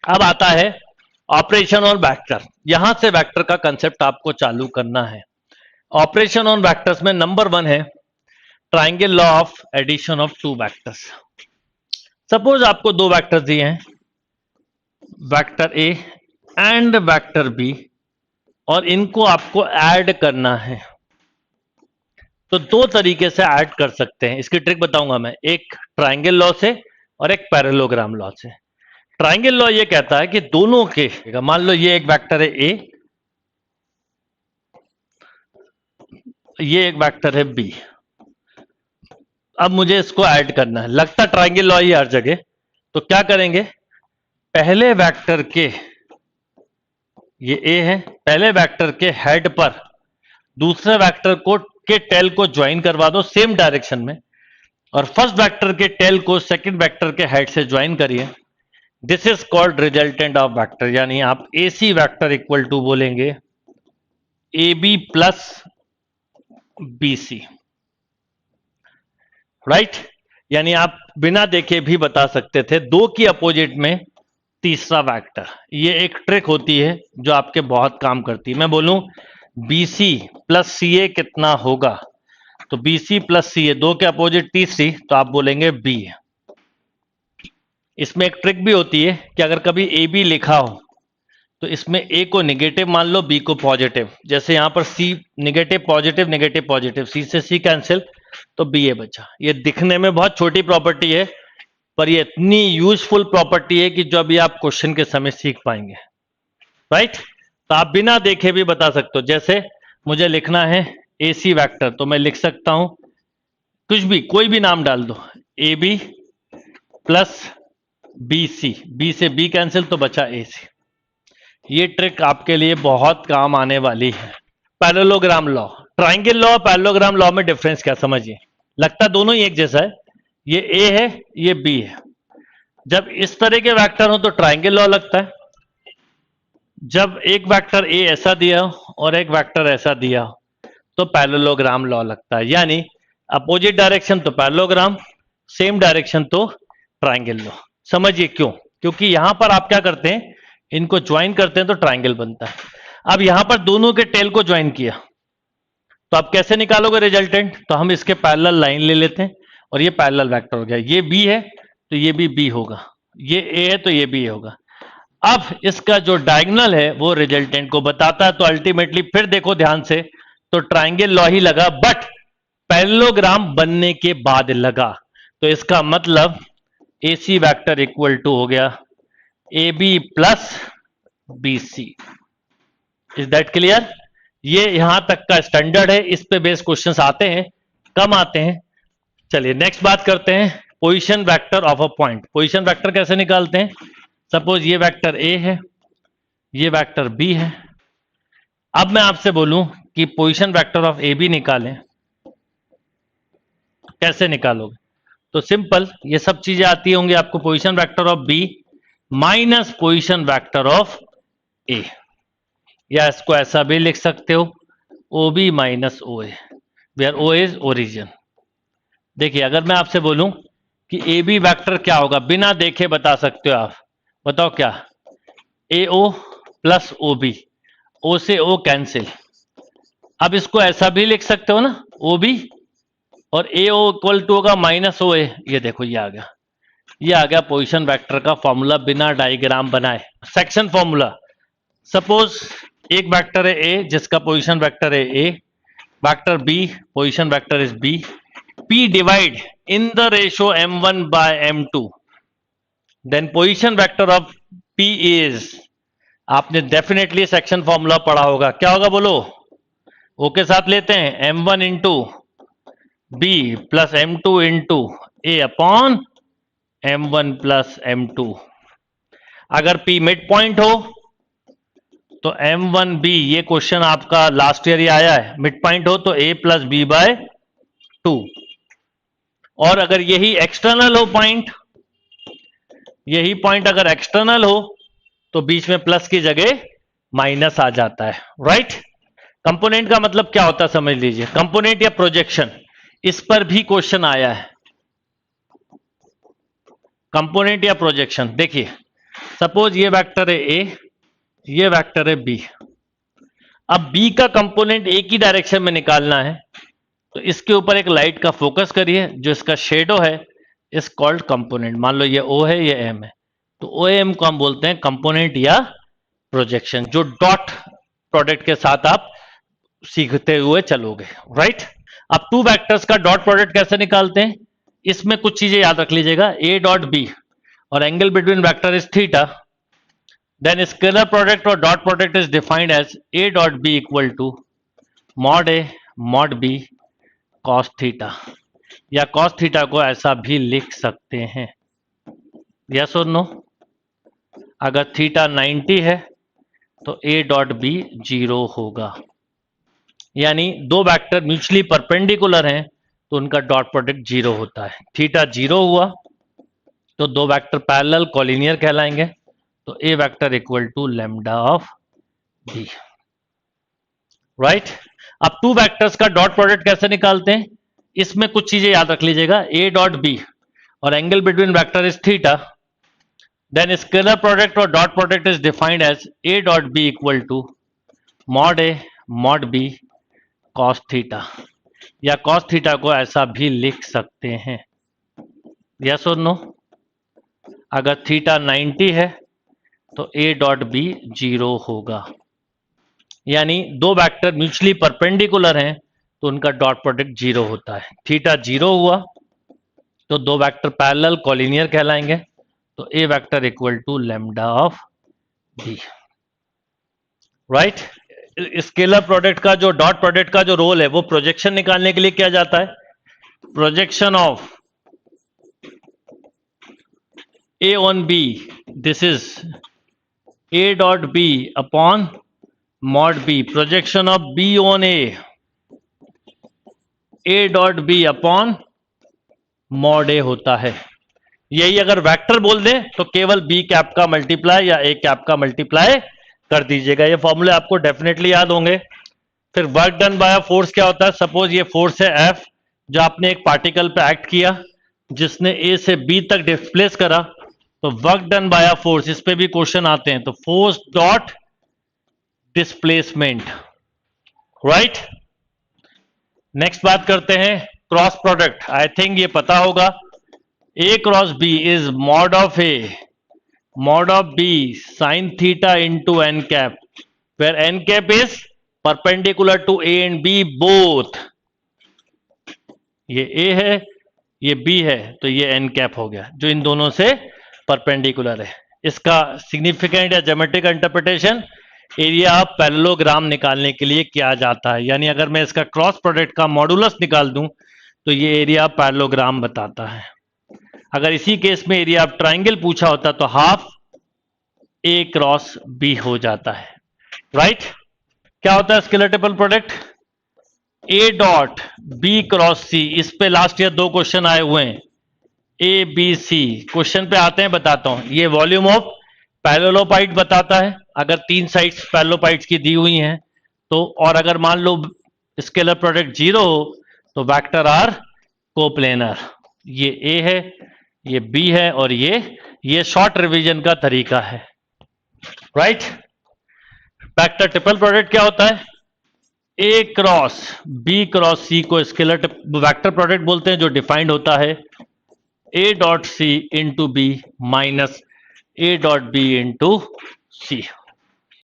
अब आता है ऑपरेशन ऑन वेक्टर। यहां से वेक्टर का कंसेप्ट आपको चालू करना है। ऑपरेशन ऑन वेक्टर्स में नंबर 1 है triangle law of addition of two vectors. Suppose आपको दो वेक्टर्स दिए हैं, vector A and vector B, और इनको आपको ऐड करना है। तो दो तरीके से ऐड कर सकते हैं, इसकी ट्रिक बताऊंगा मैं, एक ट्राइंगल लॉ से और एक पैरेललोग्राम लॉ से। ट्राइंगल लॉ ये कहता है कि दोनों के, मान लो ये एक वेक्टर है ए, ये एक वेक्टर है बी, अब मुझे इसको ऐड करना है। लगता ट्राइंगल लॉ ही हर जगह। तो क्या करेंगे, पहले वेक्टर के, ये ए है, पहले वेक्टर के हेड पर दूसरे वेक्टर को के टेल को ज्वाइन करवा दो सेम डायरेक्शन में, और फर्स्ट वेक्टर के टेल को सेकंड वेक्टर के हेड से ज्वाइन करिए। This is called resultant of vector, यानी आप A C vector equal to बोलेंगे A B plus B C, right. यानी आप बिना देखे भी बता सकते थे दो की अपोजिट में तीसरा वेक्टर। ये एक ट्रिक होती है जो आपके बहुत काम करती है। मैं बोलूं बी सी प्लस सी ए कितना होगा, तो बी सी प्लस सी ए, दो के अपोजिट तीसरी, तो आप बोलेंगे बी। इसमें एक ट्रिक भी होती है कि अगर कभी ए बी लिखा हो तो इसमें ए को निगेटिव मान लो, बी को पॉजिटिव। जैसे यहां पर सी निगेटिव पॉजिटिव निगेटिव पॉजिटिव, सी से सी कैंसिल, तो बी ए बचा। ये दिखने में बहुत छोटी प्रॉपर्टी है, पर ये इतनी यूजफुल प्रॉपर्टी है कि जो अभी आप क्वेश्चन के समय सीख पाएंगे, राइट। तो आप बिना देखे भी बता सकते हो। जैसे मुझे लिखना है ए सी वैक्टर, तो मैं लिख सकता हूं कुछ भी, कोई भी नाम डाल दो, A B plus B C, B से बी कैंसिल तो बचा ए सी। ये ट्रिक आपके लिए बहुत काम आने वाली है। Parallelogram law, triangle law, parallelogram law में डिफरेंस क्या समझिए। लगता दोनों ही एक जैसा है, ये ए है ये बी है। जब इस तरह के वेक्टर हो तो ट्राइंगल लॉ लगता है, जब एक वेक्टर ए ऐसा दिया हो और एक वेक्टर ऐसा दिया हो तो पैरेललोग्राम लॉ लगता है। यानी अपोजिट डायरेक्शन तो पैरेललोग्राम, सेम डायरेक्शन तो ट्राइंगल लॉ। समझिए क्यों, क्योंकि यहां पर आप क्या करते हैं, इनको ज्वाइन करते हैं तो ट्राइंगल बनता है। अब यहां पर दोनों के टेल को ज्वाइन किया तो आप कैसे निकालोगे रिजल्टेंट, तो हम इसके पैरेलल लाइन ले लेते हैं और ये पैरेलल वेक्टर हो गया। ये बी है तो ये भी बी होगा, ये ए है तो ये भी ए होगा। अब इसका जो डायगोनल है वो रिजल्टेंट को बताता है। तो अल्टीमेटली फिर देखो ध्यान से, तो ट्राइंगल लॉ ही लगा, बट पैरेललोग्राम बनने के बाद लगा। तो इसका मतलब A C vector equal to हो गया A B plus B C. Is that clear? ये यहां तक का स्टैंडर्ड है, इस पे बेस्ड क्वेश्चंस आते हैं, कम आते हैं। चलिए नेक्स्ट बात करते हैं, position vector of a point. Position vector कैसे निकालते हैं। सपोज ये वेक्टर ए है, ये वेक्टर बी है। अब मैं आपसे बोलूं कि position vector of A B निकालें, कैसे निकालोगे। तो सिंपल, ये सब चीजें आती होंगी आपको। Position vector of B minus position vector of A, या इसको ऐसा भी लिख सकते हो O B minus O A, where O is origin. देखिए अगर मैं आपसे बोलूं कि ए बी वैक्टर क्या होगा, बिना देखे बता सकते हो आप। बताओ क्या, ए ओ प्लस ओ बी, ओ से ओ कैंसिल। अब इसको ऐसा भी लिख सकते हो ना, ओ बी और ए ओ इक्वल टू होगा माइनस ओ ए। ये देखो ये आ गया, ये आ गया पोजीशन वेक्टर का फॉर्मूला बिना डायग्राम बनाए, सेक्शन फॉर्मूला। सपोज एक वेक्टर है ए जिसका पोजीशन वेक्टर है A, vector B position vector is B, P divide in the ratio m1 by m2, then position vector of P is, आपने definitely section formula पढ़ा होगा, क्या होगा बोलो, ओ के साथ लेते हैं m1 into B plus m2 into A upon m1 plus m2। अगर P मिड पॉइंट हो तो m1b, ये क्वेश्चन आपका लास्ट ईयर ही आया है, मिड पॉइंट हो तो a प्लस बी बाय 2। और अगर यही एक्सटर्नल हो पॉइंट, यही पॉइंट अगर एक्सटर्नल हो तो बीच में प्लस की जगह माइनस आ जाता है, राइट। कंपोनेंट का मतलब क्या होता है समझ लीजिए, कंपोनेंट या प्रोजेक्शन, इस पर भी क्वेश्चन आया है। कंपोनेंट या प्रोजेक्शन, देखिए सपोज ये वेक्टर है ए, ये वेक्टर है बी। अब बी का कंपोनेंट एक ही डायरेक्शन में निकालना है, तो इसके ऊपर एक लाइट का फोकस करिए, जो इसका शेडो है इस कॉल्ड कंपोनेंट। मान लो ये ओ है, ये एम है, तो ओ एम को हम बोलते हैं कंपोनेंट या प्रोजेक्शन, जो डॉट प्रोडक्ट के साथ आप सीखते हुए चलोगे, राइट। अब टू वेक्टर्स का डॉट प्रोडक्ट कैसे निकालते हैं, इसमें कुछ चीजें याद रख लीजिएगा। ए डॉट बी और angle between vector is theta, then scalar product और dot product is defined as A dot B equal to mod A mod B cos theta, या कॉस थीटा को ऐसा भी लिख सकते हैं, यस और नो। अगर थीटा 90 है तो ए डॉट बी 0 होगा, यानी दो वेक्टर म्यूचुअली परपेंडिकुलर हैं तो उनका डॉट प्रोडक्ट 0 होता है। थीटा 0 हुआ तो दो वेक्टर पैरेलल कॉलिनियर कहलाएंगे, तो A vector equal to lambda of B, right. अब टू वेक्टर्स का डॉट प्रोडक्ट कैसे निकालते हैं, इसमें कुछ चीजें याद रख लीजिएगा। ए डॉट बी और angle between vector is theta, then scalar product और dot product is defined as A dot B equal to mod A mod B cos theta, या कॉस थीटा को ऐसा भी लिख सकते हैं, यस और नो। अगर थीटा 90 है तो ए डॉट बी 0 होगा, यानी दो वेक्टर म्यूचुअली परपेंडिकुलर हैं तो उनका डॉट प्रोडक्ट 0 होता है। थीटा 0 हुआ तो दो वेक्टर पैरेलल कॉलिनियर कहलाएंगे, तो A vector equal to lambda of B, right. Scalar product का जो डॉट प्रोडक्ट का जो रोल है वो प्रोजेक्शन निकालने के लिए किया जाता है। Projection of A on B, this is A dot B upon mod B. Projection of B on A dot B upon mod A होता है। यही अगर वेक्टर बोल दे तो केवल बी कैप का मल्टीप्लाई या ए कैप का मल्टीप्लाई कर दीजिएगा। ये फॉर्मूले आपको डेफिनेटली याद होंगे। फिर वर्क डन बाय फोर्स क्या होता है, सपोज ये फोर्स है एफ, जो आपने एक पार्टिकल पे एक्ट किया जिसने ए से बी तक डिस्प्लेस करा, तो वर्क डन बाय फोर्स, इस पे भी क्वेश्चन आते हैं, तो force dot displacement, right. Next बात करते हैं क्रॉस प्रोडक्ट। आई थिंक ये पता होगा, A cross B is mod of A mod of b sin theta into n cap, where n cap is perpendicular to a and b both। ये a है, ये b है, तो ये n cap हो गया, जो इन दोनों से परपेंडिकुलर है। इसका सिग्निफिकेंट या geometric interpretation area of parallelogram निकालने के लिए किया जाता है। यानी अगर मैं इसका क्रॉस प्रोडक्ट का मॉडुलस निकाल दूं तो ये एरिया ऑफ पैरेललोग्राम बताता है। अगर इसी केस में एरिया ऑफ ट्राइंगल पूछा होता तो हाफ ए क्रॉस बी हो जाता है, राइट। क्या होता है scalar triple product, A dot B cross C. इस पे लास्ट ईयर 2 क्वेश्चन आए हुए हैं, ए बी सी। क्वेश्चन पे आते हैं, बताता हूं। ये वॉल्यूम ऑफ पैरेललोपाइड बताता है, अगर 3 साइड्स पैरेललोपाइड्स की दी हुई हैं तो, और अगर मान लो स्केलर प्रोडक्ट 0 हो तो वेक्टर आर कोप्लेनर। ये ए है, ये बी है, और ये शॉर्ट रिवीजन का तरीका है, राइट। वेक्टर ट्रिपल प्रोडक्ट क्या होता है, ए क्रॉस बी क्रॉस सी को स्केलर वेक्टर प्रोडक्ट बोलते हैं, जो डिफाइंड होता है A dot C into B minus A dot B into C.